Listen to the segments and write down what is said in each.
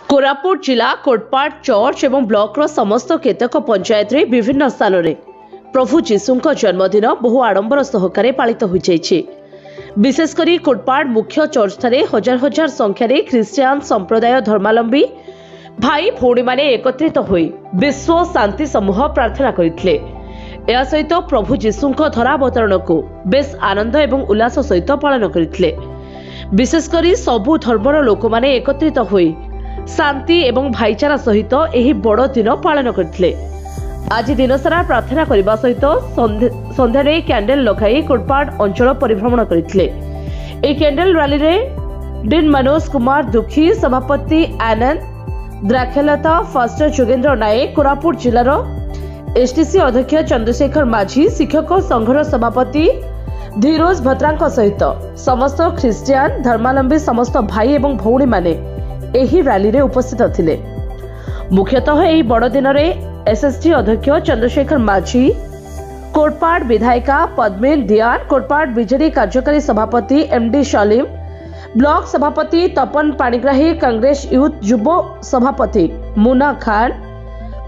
कोरापुट जिला कोटपाड़ चर्च एवं ब्लॉक समस्त केतक पंचायत रे विभिन्न स्थान रे प्रभु जीशुଙ୍କ जन्मदिन बहु आडंबर सहकारे पालित हो जाइछे। विशेषकर कोटपाड़ मुख्य चर्च ठारे हजार हजार संख्यार ख्रिस्टियान संप्रदाय धर्मावलंबी भाई भौणी माने एकत्रित होई विश्व शांति समूह प्रार्थना करथिले। या सहित प्रभु जीशुଙ୍କ धरावतरण को बेस आनंद एवं उल्लास सहित पालन करथिले। विशेषकर सबु धर्मर लोक माने एकत्रित होई शांति एवं भाईचारा सहित एही बड़ दिन पालन करथिले। आज दिन सारा प्रार्थना करने सहित संध्यारे कैंडल लगाई कोटपाड़ अंचल परिभ्रमण करथिले। ए कैंडल रैली रे डीन मनोज कुमार दुखी, सभापति आनंद द्राक्षलता, फास्टर जोगेन्द्र नायक, कोरापुट जिलार एसटीसी अध्यक्ष चंद्रशेखर माझी, शिक्षक संघर सभापति धीरोज भद्रा सहित समस्त ख्रिस्टियान धर्मावलंबी समस्त भाई एवं भौणी माने एही रैली रे उपस्थित थिले। मुख्यतः एही बड़ दिन रे एसएसटी अध्यक्ष चंद्रशेखर माझी, कोटपाड़ विधायिका पद्मिनी दियान, कोटपाड़ बीजेडी कार्यकारी सभापति एमडी शालीम, ब्लॉक सभापति तपन पाणिग्राही, कांग्रेस यूथ युव सभापति मुना खान,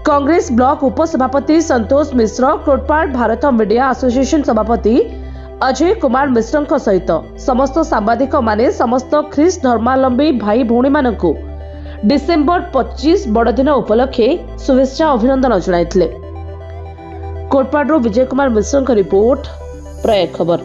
कांग्रेस ब्लॉक उपसभापति संतोष मिश्र, कोटपाड़ भारत मीडिया एसोसिएशन सभापति अजय कुमार मिश्र सहित समस्त सांबादिक माने समस्त ख्रीस्ट धर्मावलंबी भाई भौणी मानकु डिसेम्बर 25 बड़दिन उपलक्षे शुभेच्छा अभिनंदन जणाइथिले। कोटपाड़रो विजय कुमार मिश्र रिपोर्ट, प्रयाग खबर।